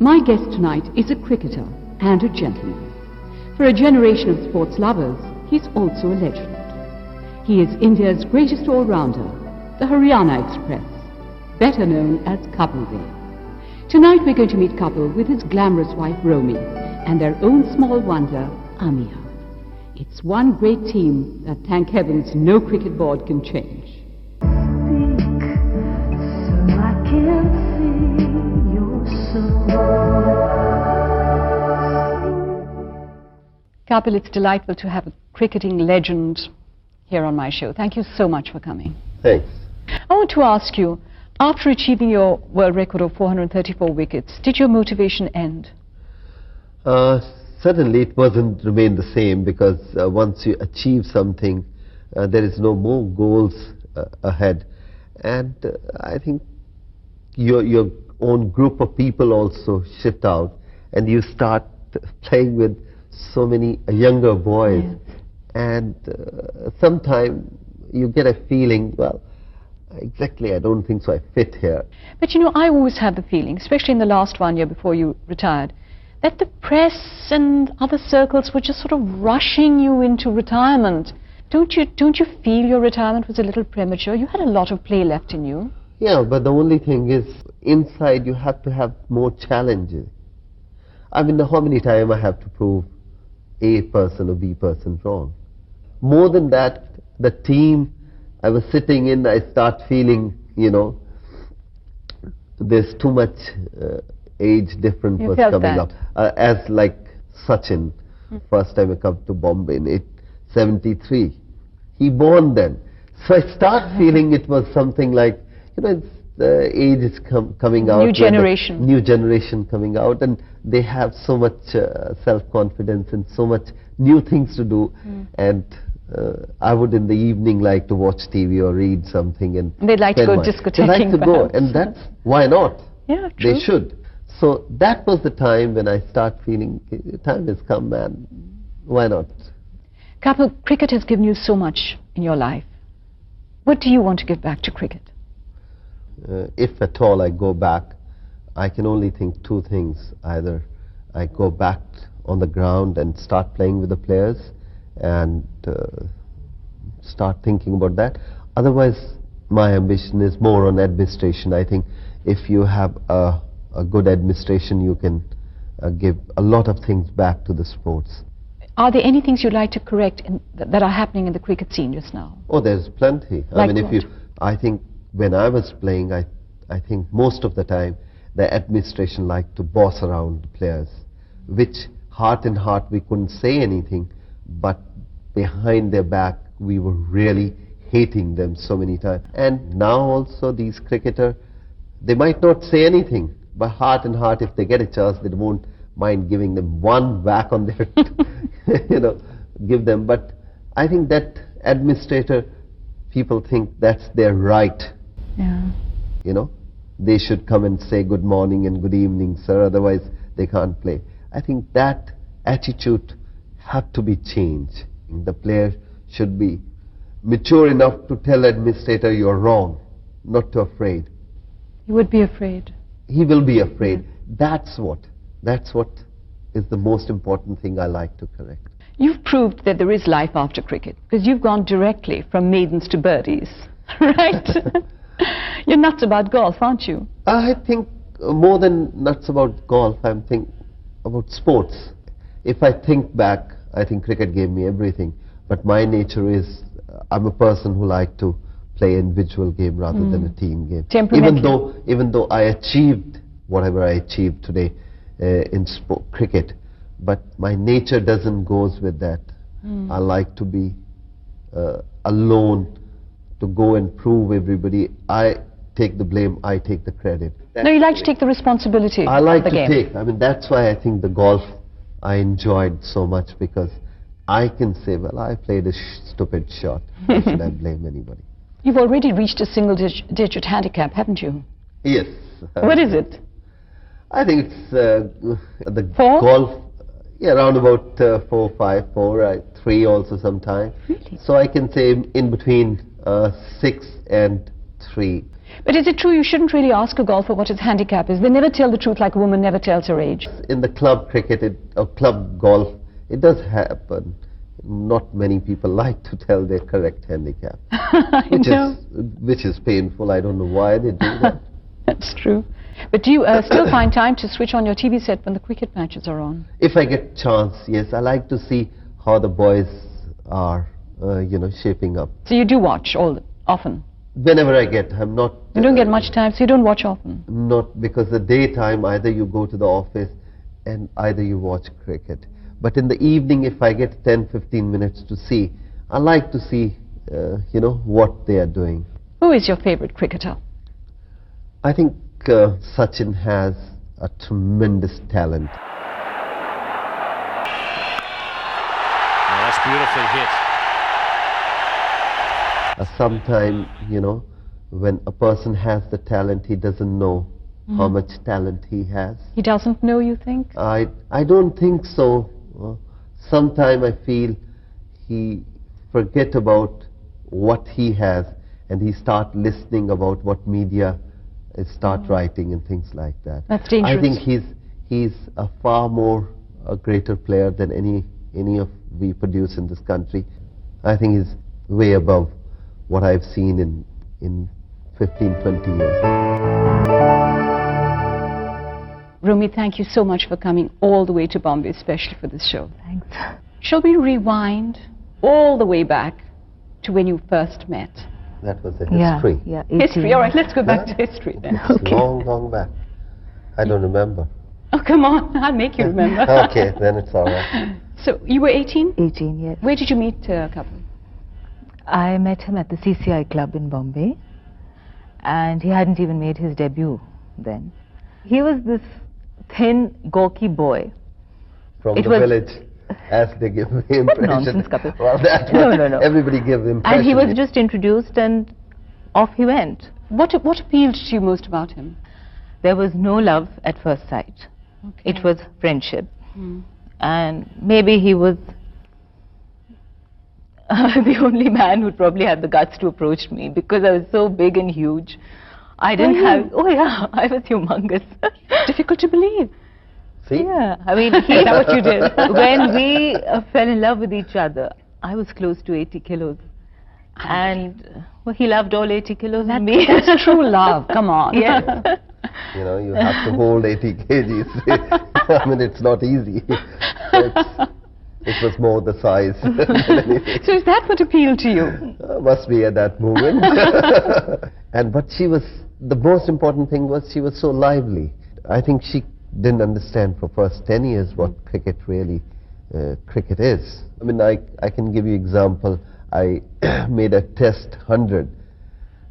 My guest tonight is a cricketer and a gentleman. For a generation of sports lovers, he's also a legend. He is India's greatest all-rounder, the Haryana Express, better known as Kapil Dev. Tonight we're going to meet Kapil with his glamorous wife Romi and their own small wonder, Amiya. It's one great team that, thank heavens, no cricket board can change. Kapil, it's delightful to have a cricketing legend here on my show. Thank you so much for coming. Thanks. I want to ask you, after achieving your world record of 434 wickets, did your motivation end? Certainly it wasn't remain the same, because once you achieve something, there is no more goals ahead. And I think your own group of people also shift out, and you start playing with so many younger boys. Yes. And sometimes you get a feeling, well, exactly, I don't think so I fit here. But you know, I always had the feeling, especially in the last 1 year before you retired, that the press and other circles were just sort of rushing you into retirement. Don't you feel your retirement was a little premature? You had a lot of play left in you. Yeah, but the only thing is, inside you have to have more challenges. I mean, how many times I have to prove A person or B person wrong? More than that, the team I was sitting in, I start feeling, you know, there's too much age difference was coming up. As like Sachin, first time I come to Bombay in 73, he born then. So I start feeling it was something like, you know, the age is coming out. New generation. New generation coming out, and they have so much self-confidence and so much new things to do. And I would in the evening like to watch TV or read something. And they'd like to go discothequing. They like to go, and that's, why not? Yeah, true. They should. So that was the time when I start feeling, time has come, man, why not? Kapil, cricket has given you so much in your life. What do you want to give back to cricket? If at all I go back, I can only think two things. Either I go back on the ground and start playing with the players and start thinking about that. Otherwise, my ambition is more on administration. I think if you have a good administration, you can give a lot of things back to the sports. Are there any things you'd like to correct that are happening in the cricket scene just now? Oh, there's plenty. Like I mean, what? I think when I was playing, I think most of the time the administration liked to boss around the players, which heart in heart we couldn't say anything, but behind their back we were really hating them so many times. And now also these cricketers, they might not say anything, but heart in heart, if they get a chance, they won't mind giving them one whack on their, you know, give them. But I think that administrator, people think that's their right. Yeah. You know, they should come and say good morning and good evening, sir, otherwise they can't play. I think that attitude have to be changed. The player should be mature enough to tell administrator you're wrong, not too afraid. You would be afraid. He will be afraid. That's what is the most important thing I like to correct. You've proved that there is life after cricket, because you've gone directly from maidens to birdies, right? You're nuts about golf, aren't you? I think more than nuts about golf, I'm thinking about sports. If I think back, I think cricket gave me everything. But my nature is, I'm a person who like to play individual game rather than a team game. Even though I achieved whatever I achieved today in cricket, but my nature doesn't goes with that. I like to be alone, to go and prove everybody. I take the blame, I take the credit. No, you like to take the responsibility I like of the to game. take. I mean, that's why I think the golf I enjoyed so much, because I can say, well, I played a stupid shot. Why should I blame anybody? You've already reached a single-digit handicap, haven't you? Yes. What is it? I think it's the 4? golf, yeah, around about 4, 5, 4, 3 also sometime. Really? So I can say in between 6 and 3. But is it true you shouldn't really ask a golfer what his handicap is? They never tell the truth like a woman never tells her age. In the club cricket or club golf, it does happen. Not many people like to tell their correct handicap, which is painful. I don't know why they do that. That's true. But do you still find time to switch on your TV set when the cricket matches are on? If I get chance, yes. I like to see how the boys are, shaping up. So you do watch often? Whenever I get, I'm not... You don't get much time, so you don't watch often? Not, because the daytime, either you go to the office and either you watch cricket. But in the evening, if I get 10-15 minutes to see, I like to see, what they are doing. Who is your favorite cricketer? I think Sachin has a tremendous talent. That's beautifully hit. Sometimes, when a person has the talent, he doesn't know how much talent he has. He doesn't know, you think? I don't think so. Sometimes I feel he forget about what he has and he start listening about what media start writing and things like that. That's dangerous. I think he's a far more a greater player than any of we produce in this country. I think he's way above what I've seen in 15-20 years. Romi, thank you so much for coming all the way to Bombay, especially for this show. Thanks. Shall we rewind all the way back to when you first met? That was a history. Yeah, History, all right, let's go back to history then. It's long back. I don't remember. Oh, come on, I'll make you remember. Okay, then it's all right. So, you were 18? 18, yes. Where did you meet Kapil? I met him at the CCI club in Bombay, and he hadn't even made his debut then. He was this thin, gawky boy. From the village, as they give the impression. What nonsense, Kapil. Well, that's what everybody gives the impression. And he was just introduced and off he went. What appealed to you most about him? There was no love at first sight. Okay. It was friendship. And maybe he was the only man who probably had the guts to approach me, because I was so big and huge. I didn't have... Oh yeah, I was humongous. Difficult to believe. See? Yeah, I mean, Is that what you did? When we fell in love with each other, I was close to 80 kilos. And well, he loved all 80 kilos of me. That's true love, come on. Yes. You have to hold 80 kgs. I mean, it's not easy. It was more the size than anything. So is that what appealed to you? Must be at that moment. But the most important thing was she was so lively. I think she didn't understand for first 10 years what cricket really is. I mean, I can give you example. I made a test 100.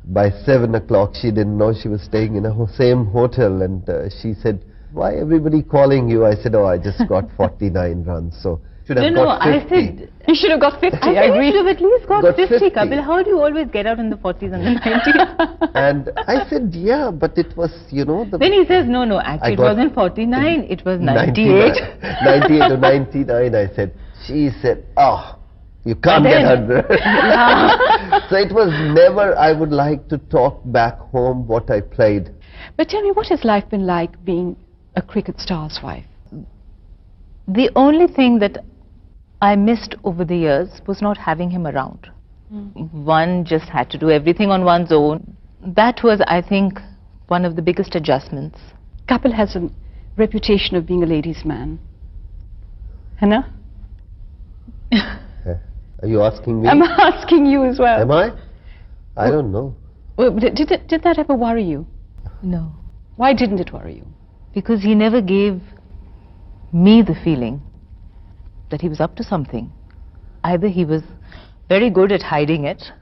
By 7 o'clock, she didn't know she was staying in the same hotel, and she said, "Why everybody calling you?" I said, "Oh, I just got 49 runs, so should have got 50. I said... You should have got 50, I agree. You should have at least got 50, 50. Kapil. How do you always get out in the 40s and the 90s? And I said, "Yeah, but it was, Then he says, no, actually it wasn't 49, it was 98. 98 or 99, I said. She said, "Oh, you can't get 100. So it was never, I would like to talk back home what I played. But tell me, what has life been like being a cricket star's wife? The only thing that I missed over the years was not having him around. One just had to do everything on one's own. That was, I think, one of the biggest adjustments. Kapil has a reputation of being a ladies' man. Hannah? Are you asking me? I'm asking you as well. Am I? I don't know. Well, did that ever worry you? No. Why didn't it worry you? Because he never gave me the feeling that he was up to something. Either he was very good at hiding it.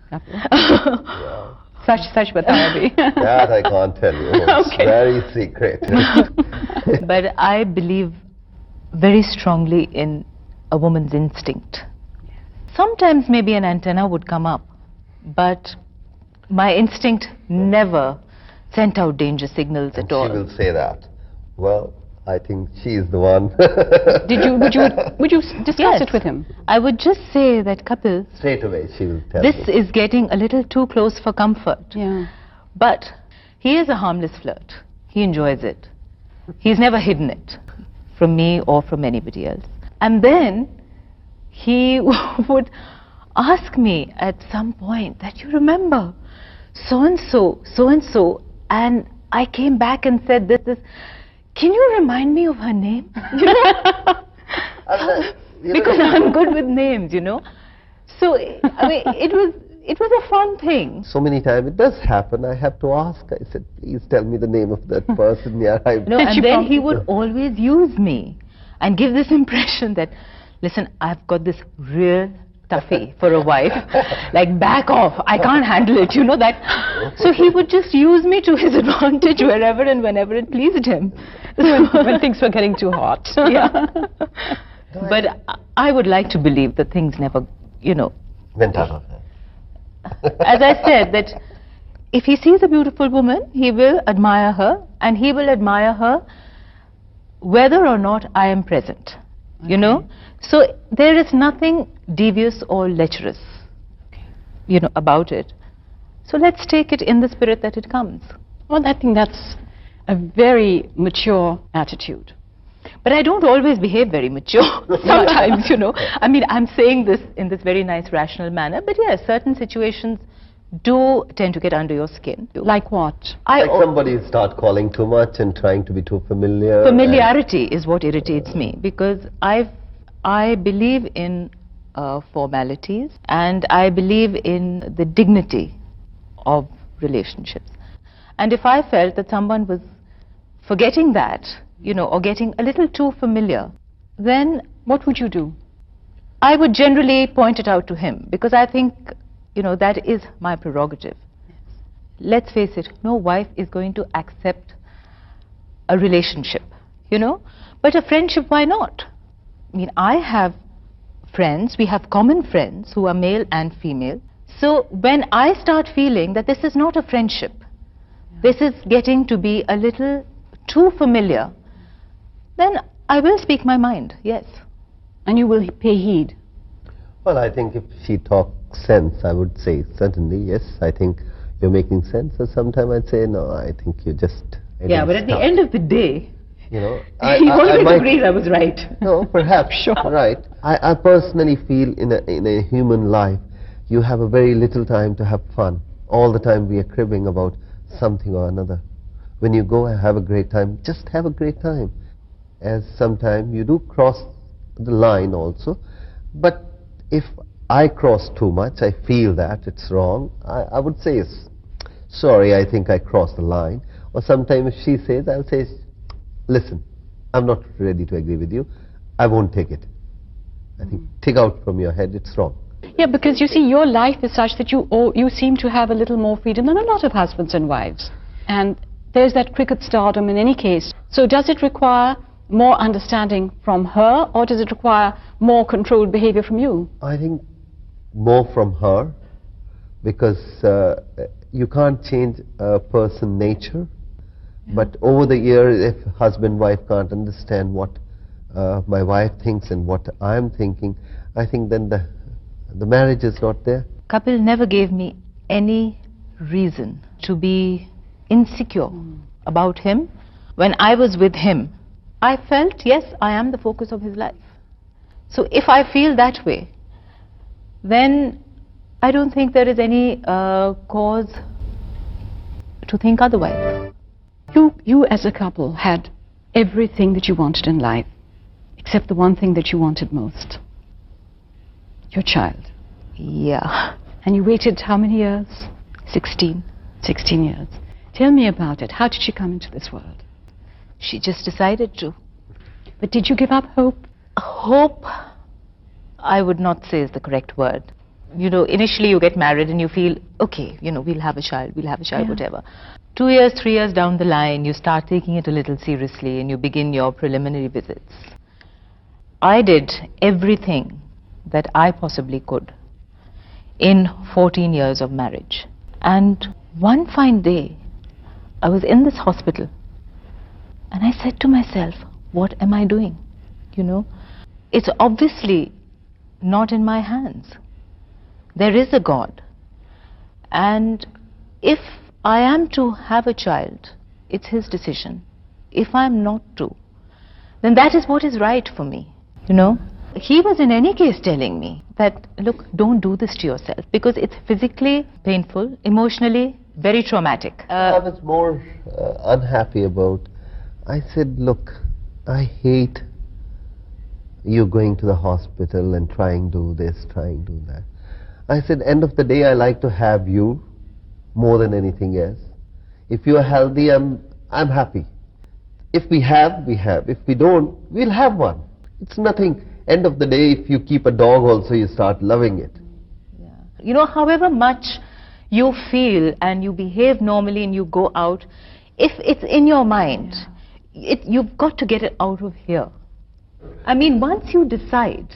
Such bataya bhi. That I can't tell you. It's Okay. very secret. But I believe very strongly in a woman's instinct. Sometimes maybe an antenna would come up, but my instinct never sent out danger signals at all. She will say that. Well, I think she is the one. Would you discuss it with him? I would just say that, Kapil, Straight away she will tell this me. is getting a little too close for comfort. Yeah. But He is a harmless flirt. He enjoys it. He's never hidden it from me or from anybody else. And then he would ask me at some point that, you remember so-and-so, so-and-so, and I came back and said this, can you remind me of her name? You know? Because I'm good with names, you know. So, I mean, it was a fun thing. So many times it does happen. I have to ask. I said, please tell me the name of that person. Yeah, No, and then he would always use me and give this impression that, listen, I've got this real toughie for a wife. Like, back off. I can't handle it. You know that. So he would just use me to his advantage wherever and whenever it pleased him. when things were getting too hot. Yeah. But I would like to believe that things never, you know, went out of hand. as I said, that if he sees a beautiful woman, he will admire her, and he will admire her whether or not I am present, you know. So there is nothing devious or lecherous, you know, about it. So let's take it in the spirit that it comes. Well, I think that's a very mature attitude. But I don't always behave very mature. Sometimes, you know. I mean, I'm saying this in this very nice, rational manner. But yes, certain situations do tend to get under your skin. Like what? Like somebody start calling too much and trying to be too familiar. Familiarity is what irritates me, because I believe in formalities, and I believe in the dignity of relationships. And if I felt that someone was forgetting that, you know, or getting a little too familiar, then what would you do? I would generally point it out to him, because I think, you know, that is my prerogative. Yes. Let's face it, no wife is going to accept a relationship, you know, but a friendship, why not? I mean, I have friends, we have common friends who are male and female. So when I start feeling that this is not a friendship, this is getting to be a little too familiar, then I will speak my mind, yes. And you will pay heed? Well, I think if she talks sense, I would say certainly, yes, I think you're making sense. Or sometimes I'd say, no, I think you just... Yeah, but at the end of the day, you know, he always agrees I was right. No, perhaps, sure. Right. I personally feel in a human life, you have a very little time to have fun. All the time we are cribbing about something or another. When you go and have a great time, just have a great time. As sometimes you do cross the line also, but if I cross too much, I feel that it's wrong, I would say, sorry, I think I crossed the line. Or sometimes if she says, I'll say, listen, I'm not ready to agree with you, I won't take it. I think, take out from your head, it's wrong. Yeah, because you see, your life is such that you seem to have a little more freedom than a lot of husbands and wives. And there's that cricket stardom in any case. So does it require more understanding from her, or does it require more controlled behavior from you? I think more from her, because you can't change a person's nature. Yeah. But over the years, if husband-wife can't understand what my wife thinks and what I'm thinking, I think then the marriage is not there. Kapil never gave me any reason to be insecure about him. When I was with him, I felt, yes, I am the focus of his life. So if I feel that way, then I don't think there is any cause to think otherwise. You as a couple had everything that you wanted in life, except the one thing that you wanted most. Your child. Yeah. And you waited how many years? 16. 16 years. Tell me about it. How did she come into this world? She just decided to. But did you give up hope? Hope, I would not say is the correct word. You know, initially you get married and you feel, okay, you know, we'll have a child, yeah. Whatever. 2 years, 3 years down the line, you start taking it a little seriously and you begin your preliminary visits. I did everything that I possibly could in 14 years of marriage. And one fine day, I was in this hospital and I said to myself, what am I doing? You know, it's obviously not in my hands. There is a God. And if I am to have a child, it's his decision. If I'm not to, then that is what is right for me, you know. He was in any case telling me that, look, don't do this to yourself, because it's physically painful, emotionally very traumatic. I was more unhappy about, I said, look, I hate you going to the hospital and trying to do this, trying to do that. I said, end of the day, I like to have you more than anything else. If you are healthy, I'm happy. If we have, we have. If we don't, we'll have one. It's nothing. End of the day, if you keep a dog also, you start loving it. Yeah. You know, however much you feel and you behave normally and you go out, if it's in your mind, you've got to get it out of here. I mean, once you decide,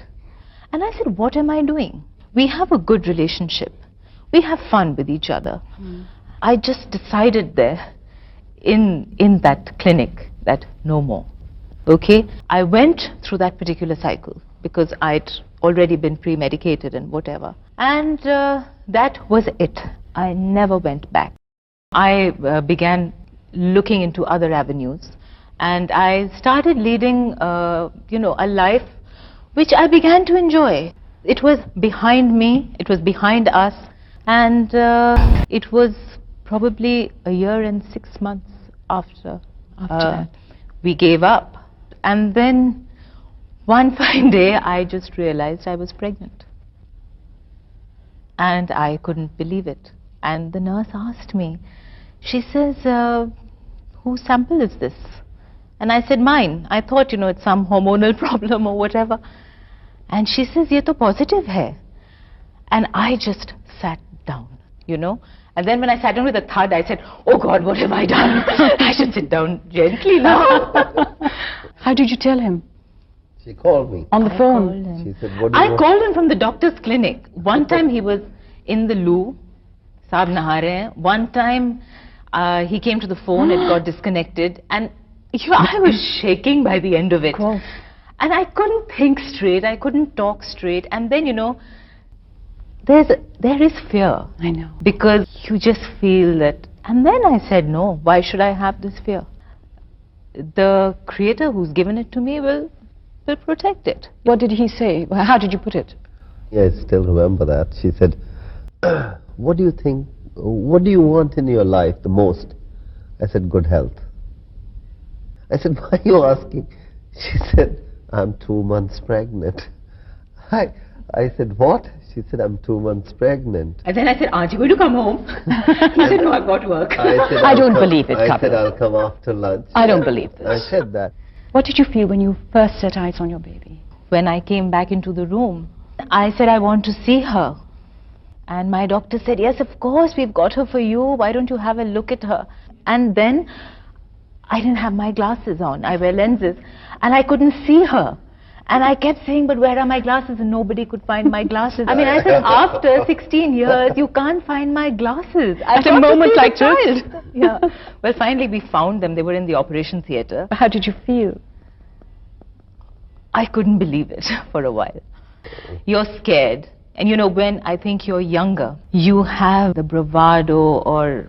and I said, what am I doing? We have a good relationship. We have fun with each other. I just decided there in that clinic that no more. Okay? I went through that particular cycle because I'd already been pre-medicated and whatever. And that was it. I never went back. I began looking into other avenues, and I started leading, you know, a life which I began to enjoy. It was behind me, it was behind us, and it was probably a year and 6 months after we gave up. And then one fine day I just realized I was pregnant. And I couldn't believe it. And the nurse asked me, she says, whose sample is this? And I said, mine. I thought, you know, it's some hormonal problem or whatever. And she says, ye to positive hai. And I just sat down, you know. And then when I sat down with a thud, I said, oh God, what have I done? I should sit down gently now. How did you tell him? She called me. On the phone? She said, what do you I called him from the doctor's clinic. One time he was in the loo, saab naha rahe hain. One time he came to the phone, it got disconnected, and you know, I was shaking by the end of it. Cool. And I couldn't think straight, I couldn't talk straight. And then, you know, there is fear. I know. Because you just feel that. And then I said, no, why should I have this fear? The Creator who's given it to me will protect it. What did he say? How did you put it? Yeah, I still remember that. She said, what do you think, what do you want in your life the most? I said, good health. I said, why are you asking? She said, I'm 2 months pregnant. I said, what? She said, I'm 2 months pregnant. And then I said, aren't you going to come home? He said, no, I've got work. I don't believe it, Kapil. I said, I'll come after lunch. I don't believe this. I said that. What did you feel when you first set eyes on your baby? When I came back into the room, I said, I want to see her. And my doctor said, yes, of course, we've got her for you. Why don't you have a look at her? And then I didn't have my glasses on. I wear lenses. And I couldn't see her. And I kept saying, but where are my glasses? And nobody could find my glasses. I mean, I said, after 16 years, you can't find my glasses. At a moment like this? Yeah. Well, finally we found them. They were in the operation theatre. How did you feel? I couldn't believe it for a while. You're scared. And you know, when I think you're younger, you have the bravado or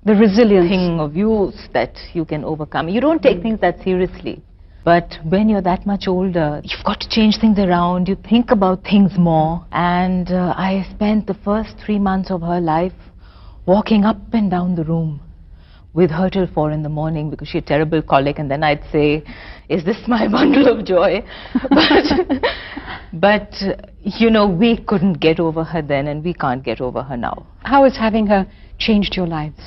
the resilience thing of youth that you can overcome. You don't take things that seriously. But when you're that much older, you've got to change things around. You think about things more. And I spent the first 3 months of her life walking up and down the room with her till 4 in the morning because she had terrible colic. And then I'd say, is this my bundle of joy? But you know, we couldn't get over her then and we can't get over her now. How has having her changed your lives?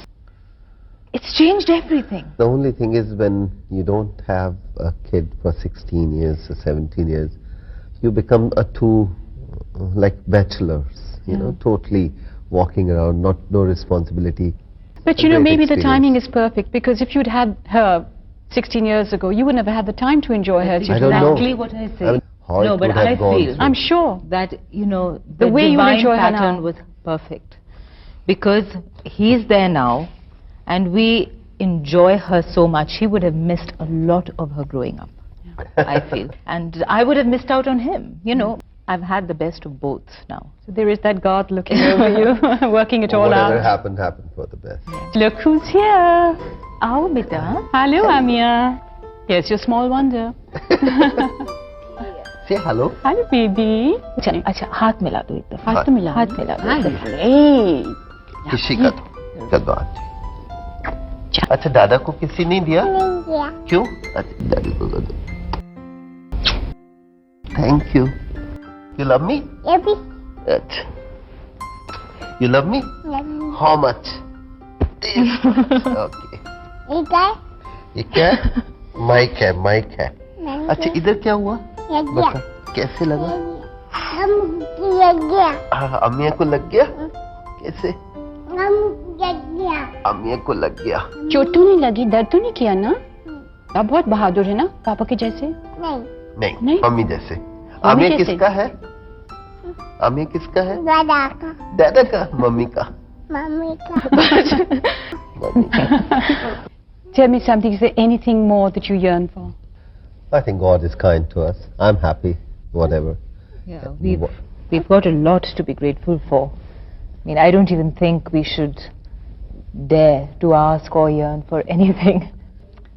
It's changed everything. The only thing is when you don't have a kid for 16 years or 17 years, you become like bachelors, you know, totally walking around, no responsibility. But you know, maybe the timing is perfect, because if you'd had her 16 years ago, you wouldn't have had the time to enjoy her. I don't know. Exactly what I say. I mean, no, but I feel, I'm sure that, you know, the way you enjoy her pattern now was perfect. Because he's there now, and we enjoy her so much. He would have missed a lot of her growing up, I feel. And I would have missed out on him, you know. I've had the best of both now. So there is that God looking over you, working it all Whatever out. happened, happened for the best. Look who's here. Aao beta. Hello, Amiya. Yes, your small wonder. Say hello. Hello, baby. अच्छा हाथ मिला दो एक दफा हाथ तो मिला हाथ मिला दो एक दफा किसी का कर दो आज। अच्छा दादा को किसी नहीं दिया? क्यों? अच्छा दादी को कर दो। Thank you. You love me? अच्छा. You love me? How much? This much. Okay. ये क्या है? माइक है. अच्छा इधर क्या हुआ? बता कैसे लगा? अमिया को लग गया? कैसे? अमिया को लग गया। चोट तो नहीं लगी, दर्द तो नहीं किया ना? आप बहुत बहादुर है ना, पापा के जैसे? नहीं मम्मी जैसे। अमिया किसका है? अमिया किसका है? दादा का। मम्मी का। मम्मी का। Tell me something, is there anything more that you yearn for? I think God is kind to us. I'm happy, whatever. Yeah, we've got a lot to be grateful for. I mean, I don't even think we should dare to ask or yearn for anything.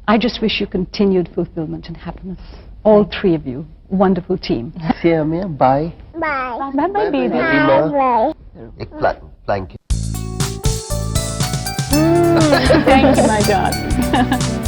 I just wish you continued fulfillment and happiness. All three of you. Wonderful team. See Amiya, bye. Bye-bye, baby. Bye. एक blanket. Thank you, my darling.